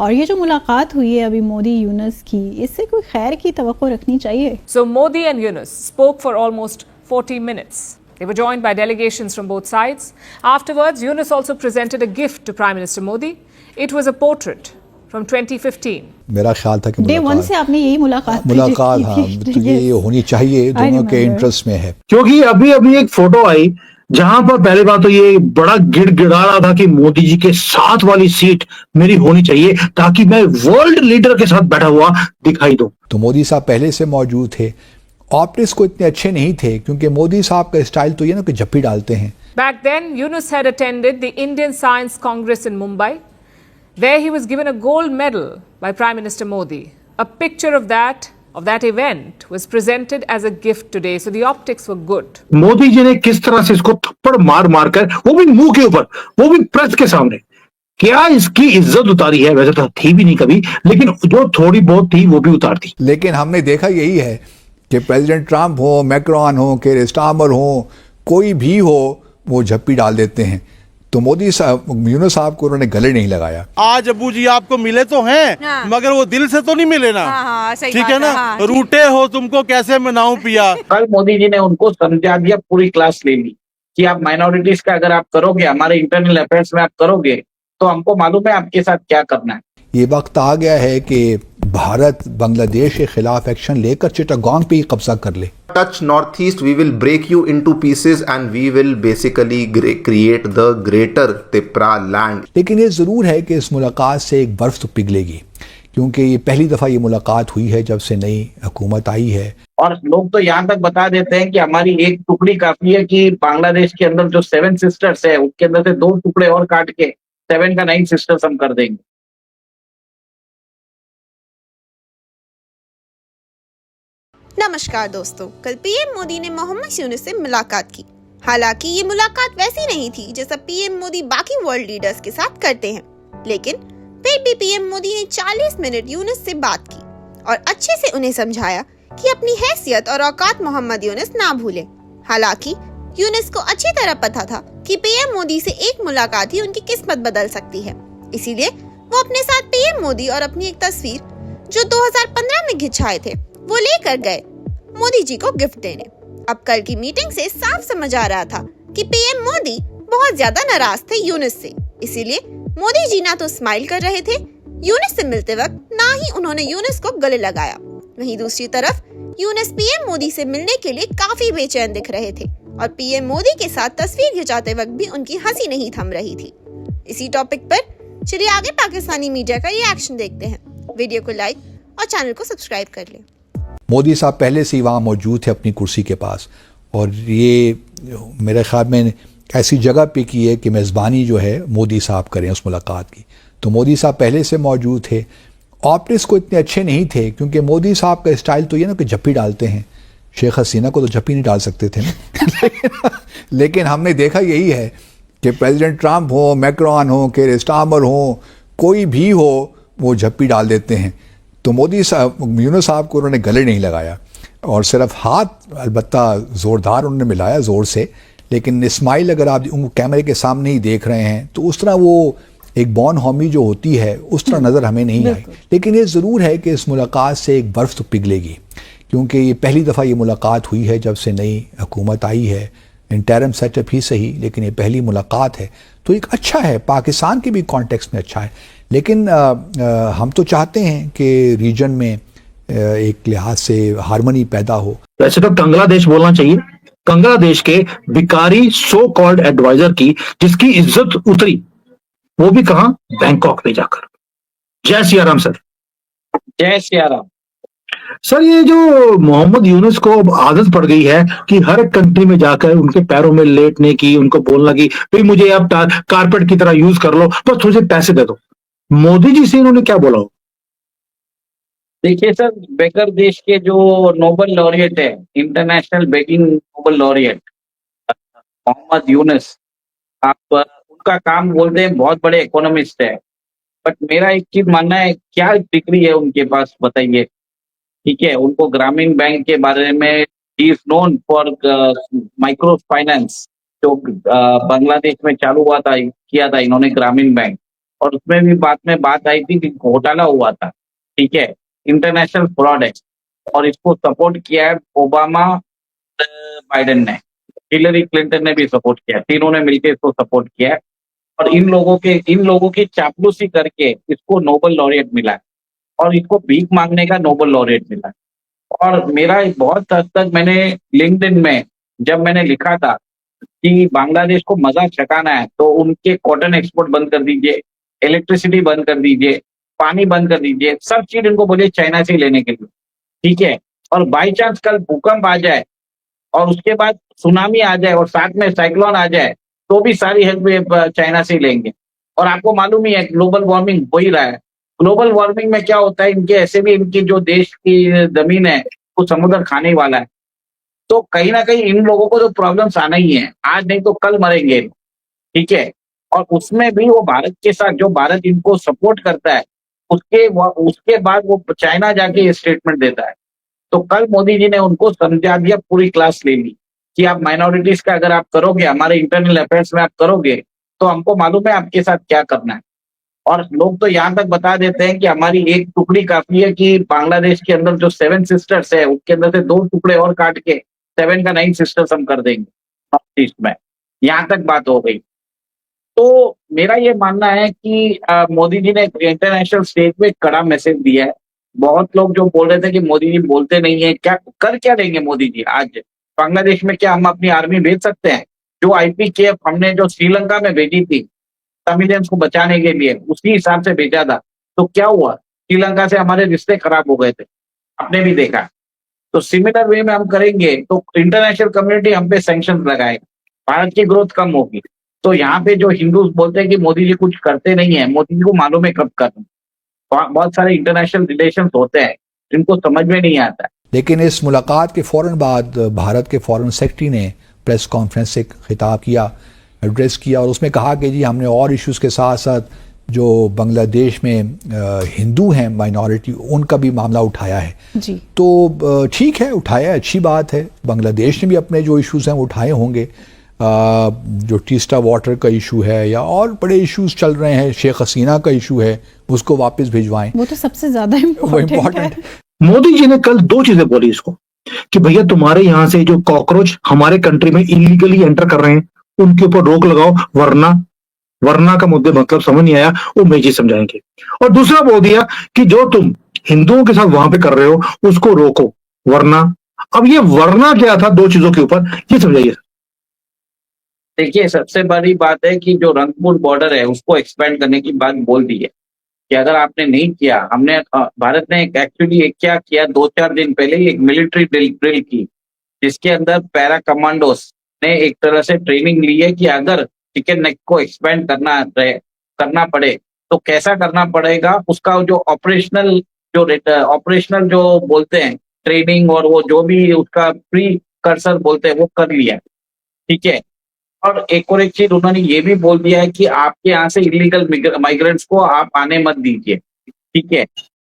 और ये जो मुलाकात हुई है अभी मोदी यूनुस की, इससे कोई खैर की तवक्को रखनी चाहिए? So Modi and Yunus spoke for almost 40 minutes. They were joined by delegations from both sides. Afterwards, Yunus also presented a gift to Prime Minister Modi. It was a portrait from 2015. मेरा ख्याल था कि day one से आपने यही मुलाकात हाँ, तो ये होनी चाहिए, दोनों के इंटरेस्ट में है। क्योंकि अभी अभी एक फोटो आई जहां पर पहली बात तो ये बड़ा गिड़गिड़ा रहा था कि मोदी जी के साथ वाली सीट मेरी होनी चाहिए ताकि मैं वर्ल्ड लीडर के साथ बैठा हुआ दिखाई दूं। तो मोदी साहब पहले से मौजूद थे। ऑप्टिक्स को इतने अच्छे नहीं थे क्योंकि मोदी साहब का स्टाइल तो ये ना कि झप्पी डालते हैं। Back then, Yunus had attended the Indian Science Congress in Mumbai. There he was given a gold medal by Prime Minister Modi. A picture of that event was presented as a gift today, so the optics were good. Modi ji ने किस तरह से इसको थप्पड़ मार मार कर, वो भी मुंह के ऊपर, वो भी प्रेस के सामने, क्या इसकी इज्जत उतारी है। वैसे तो थी भी नहीं कभी, लेकिन जो थोड़ी बहुत थी वो भी उतार दी। लेकिन हमने देखा यही है कि प्रेसिडेंट ट्रंप हो, मैक्रोन हो, केयर स्टारमर हो, कोई भी हो, वो झप्पी डाल देते हैं। तो मोदी साहब, यूनुस साहब को उन्होंने गले नहीं लगाया। आज अबू जी आपको मिले तो हैं, हाँ। मगर वो दिल से तो नहीं मिले ना। हाँ, सही ठीक है ना। हाँ, रूठे हो, तुमको कैसे मनाऊं पिया। कल मोदी जी ने उनको समझा दिया, पूरी क्लास ले ली कि आप माइनॉरिटीज का अगर आप करोगे, हमारे इंटरनल अफेयर्स में आप करोगे तो हमको मालूम है आपके साथ क्या करना है। ये वक्त आ गया है कि भारत बांग्लादेश के खिलाफ एक्शन लेकर चिटागोंग पे ही कब्जा कर ले। Touch northeast, we will break you into pieces and we will basically create the greater Tipra land. लेकिन ये जरूर है कि इस मुलाकात से एक बर्फ तो पिघलेगी, क्योंकि ये पहली दफा ये मुलाकात हुई है जब से नई हुकूमत आई है। और लोग तो यहाँ तक बता देते हैं कि हमारी एक टुकड़ी काफी है कि बांग्लादेश के अंदर जो 7 सिस्टर्स है उसके अंदर से 2 टुकड़े और काट के 7 का 9 सिस्टर्स हम कर देंगे। नमस्कार दोस्तों, कल पीएम मोदी ने मोहम्मद यूनुस से मुलाकात की। हालांकि ये मुलाकात वैसी नहीं थी जैसा पीएम मोदी बाकी वर्ल्ड लीडर्स के साथ करते हैं, लेकिन फिर भी पीएम मोदी ने 40 मिनट यूनुस से बात की और अच्छे से उन्हें समझाया कि अपनी हैसियत और औकात मोहम्मद यूनुस ना भूलें। हालांकि यूनुस को अच्छी तरह पता था कि पीएम मोदी से एक मुलाकात ही उनकी किस्मत बदल सकती है, इसीलिए वो अपने साथ पीएम मोदी और अपनी एक तस्वीर जो 2015 में खिंचाए थे वो लेकर गए मोदी जी को गिफ्ट देने। अब कल की मीटिंग से साफ समझ आ रहा था कि पीएम मोदी बहुत ज्यादा नाराज थे यूनुस से, इसीलिए मोदी जी ना तो स्माइल कर रहे थे यूनुस से मिलते वक्त, ना ही उन्होंने यूनुस को गले लगाया। वहीं दूसरी तरफ यूनुस पीएम मोदी से मिलने के लिए काफी बेचैन दिख रहे थे और पीएम मोदी के साथ तस्वीर खिंचाते वक्त भी उनकी हंसी नहीं थम रही थी। इसी टॉपिक पर चलिए आगे पाकिस्तानी मीडिया का रिएक्शन देखते हैं। वीडियो को लाइक और चैनल को सब्सक्राइब कर लें। मोदी साहब पहले से ही वहाँ मौजूद थे अपनी कुर्सी के पास, और ये मेरे ख्याल में ऐसी जगह पे की है कि मेज़बानी जो है मोदी साहब करें उस मुलाकात की। तो मोदी साहब पहले से मौजूद थे। ऑप्टिक्स को इतने अच्छे नहीं थे क्योंकि मोदी साहब का स्टाइल तो ये ना कि झप्पी डालते हैं। शेख हसीना को तो झप्पी नहीं डाल सकते थे ना। लेकिन हमने देखा यही है कि प्रेसिडेंट ट्रंप हो, मैक्रोन हो, केयर स्टारमर हो, कोई भी हो, वो झप्पी डाल देते हैं। तो मोदी साहब, यूनुस साहब को उन्होंने गले नहीं लगाया और सिर्फ हाथ अलबत्ता ज़ोरदार उन्होंने मिलाया ज़ोर से, लेकिन स्माइल अगर आप उनको कैमरे के सामने ही देख रहे हैं तो उस तरह वो एक बॉन हॉमी जो होती है उस तरह नज़र हमें नहीं आई। लेकिन ये ज़रूर है कि इस मुलाकात से एक बर्फ तो पिघलेगी, क्योंकि ये पहली दफ़ा ये मुलाकात हुई है जब से नई हुकूमत आई है। इंटरम सेटअप ही सही, लेकिन ये पहली मुलाकात है, तो एक अच्छा है, पाकिस्तान के भी कॉन्टेक्स्ट में अच्छा है। लेकिन हम तो चाहते हैं कि रीजन में एक लिहाज से हारमोनी पैदा हो। वैसे तो बांग्लादेश बोलना चाहिए, बांग्लादेश के बिकारी सो कॉल्ड एडवाइजर की जिसकी इज्जत उतरी, वो भी कहां, बैंकॉक में जाकर। जय सिया राम सर। जय सिया राम सर। ये जो मोहम्मद यूनुस को अब आदत पड़ गई है कि हर एक कंट्री में जाकर उनके पैरों में लेटने की, उनको बोलना कि भाई मुझे अब कारपेट की तरह यूज कर लो, बस थोड़े से पैसे दे दो। मोदी जी से इन्होंने क्या बोला? देखिए सर, बेकर देश के जो नोबेल लॉरिएट है, international banking Nobel laureate Mohammad Yunus, आप उनका काम बोलते हैं बहुत बड़े इकोनॉमिस्ट है, बट मेरा एक चीज मानना है, क्या डिग्री है उनके पास बताइए। ठीक है, उनको ग्रामीण बैंक के बारे में, he is known for micro finance जो बांग्लादेश में चालू हुआ था, किया था इन्होंने ग्रामीण बैंक, और उसमें भी बात आई थी कि घोटाला हुआ था, ठीक है, इंटरनेशनल फ्रॉड है, और इसको सपोर्ट किया है ओबामा, बाइडेन ने, हिलरी क्लिंटन ने भी सपोर्ट किया, तीनों ने मिलकर इसको सपोर्ट किया है। और इन लोगों की चापलूसी करके इसको नोबेल लॉरिएट मिला है, और इसको भीख मांगने का नोबेल लॉरिएट मिला है। और मेरा बहुत हद तक मैंने लिंक्डइन में जब मैंने लिखा था कि बांग्लादेश को मजा चकाना है तो उनके कॉटन एक्सपोर्ट बंद कर दीजिए, इलेक्ट्रिसिटी बंद कर दीजिए, पानी बंद कर दीजिए, सब चीज इनको बोलिए चाइना से लेने के लिए, ठीक है। और बाई चांस कल भूकंप आ जाए और उसके बाद सुनामी आ जाए और साथ में साइक्लोन आ जाए तो भी सारी हेल्प चाइना से ही लेंगे। और आपको मालूम ही है ग्लोबल वार्मिंग हो ही रहा है। ग्लोबल वार्मिंग में क्या होता है, इनके ऐसे भी इनकी जो देश की जमीन है वो समुद्र खाने वाला है, तो कहीं ना कहीं इन लोगों को तो प्रॉब्लम्स आना ही है, आज नहीं तो कल मरेंगे, ठीक है। और उसमें भी वो भारत के साथ, जो भारत इनको सपोर्ट करता है, उसके बाद वो चाइना जाके ये स्टेटमेंट देता है। तो कल मोदी जी ने उनको समझा दिया, पूरी क्लास ले ली कि आप माइनॉरिटीज का अगर आप करोगे, हमारे इंटरनल अफेयर्स में आप करोगे तो हमको मालूम है आपके साथ क्या करना है। और लोग तो यहाँ तक बता देते हैं कि हमारी एक टुकड़ी काफी है कि बांग्लादेश के अंदर जो 7 सिस्टर्स है उनके अंदर से 2 टुकड़े और काट के 7 का 9 सिस्टर्स हम कर देंगे नॉर्थ ईस्ट में, यहाँ तक बात हो गई। तो मेरा ये मानना है कि मोदी जी ने इंटरनेशनल स्टेज पे कड़ा मैसेज दिया है। बहुत लोग जो बोल रहे थे कि मोदी जी बोलते नहीं है, क्या देंगे मोदी जी आज बांग्लादेश में? क्या हम अपनी आर्मी भेज सकते हैं? जो IPKF हमने जो श्रीलंका में भेजी थी तमिलियंस को बचाने के लिए, उसी हिसाब से भेजा था, तो क्या हुआ? श्रीलंका से हमारे रिश्ते खराब हो गए थे, आपने भी देखा। तो सिमिलर वे में हम करेंगे तो इंटरनेशनल कम्युनिटी हम पे सैंक्शन लगाएगा, भारत की ग्रोथ कम होगी। तो यहाँ पे जो हिंदू बोलते हैं कि मोदी जी कुछ करते नहीं है, मोदी जी को मालूम है कब करना। बहुत सारे इंटरनेशनल रिलेशंस होते हैं जिनको समझ में नहीं आता। लेकिन इस मुलाकात के फ़ौरन बाद भारत के फॉरेन सेक्रेटरी ने प्रेस कॉन्फ्रेंस से खिताब किया, एड्रेस किया, और उसमें कहा कि जी हमने और इश्यूज़ के साथ साथ जो बांग्लादेश में हिंदू हैं माइनॉरिटी, उनका भी मामला उठाया है जी। तो ठीक है, उठाया है, अच्छी बात है। बांग्लादेश ने भी अपने जो इश्यूज़ हैं वो उठाए होंगे, जो टीस्टा वाटर का इशू है या और बड़े इश्यूज चल रहे हैं, शेख हसीना का इशू है, उसको वापस भिजवाएं, वो तो सबसे ज्यादा इम्पोर्टेंट है। मोदी जी ने कल 2 चीजें बोली इसको कि भैया तुम्हारे यहाँ से जो कॉकरोच हमारे कंट्री में इलीगली एंटर कर रहे हैं उनके ऊपर रोक लगाओ, वरना का मुद्दे मतलब समझ नहीं आया, वो मेजी समझाएंगे। और दूसरा बोल दिया कि जो तुम हिंदुओं के साथ वहां पे कर रहे हो उसको रोको, वरना। अब ये वरना क्या था 2 चीजों के ऊपर, ये समझाइए। देखिए, सबसे बड़ी बात है कि जो रंगपुर बॉर्डर है उसको एक्सपेंड करने की बात बोल दी है कि अगर आपने नहीं किया, भारत ने एक्चुअली क्या किया, 2-4 दिन पहले ही एक मिलिट्री ड्रिल की जिसके अंदर पैरा कमांडोस ने एक तरह से ट्रेनिंग ली है कि अगर चिकन नेक को एक्सपेंड करना पड़े तो कैसा करना पड़ेगा, उसका जो ऑपरेशनल जो बोलते हैं ट्रेनिंग और वो जो भी उसका प्री कर्सर बोलते हैं वो कर लिया, ठीक है। और एक चीज उन्होंने ये भी बोल दिया है कि आपके यहाँ से इलीगल माइग्रेंट्स को आप आने मत दीजिए, ठीक है।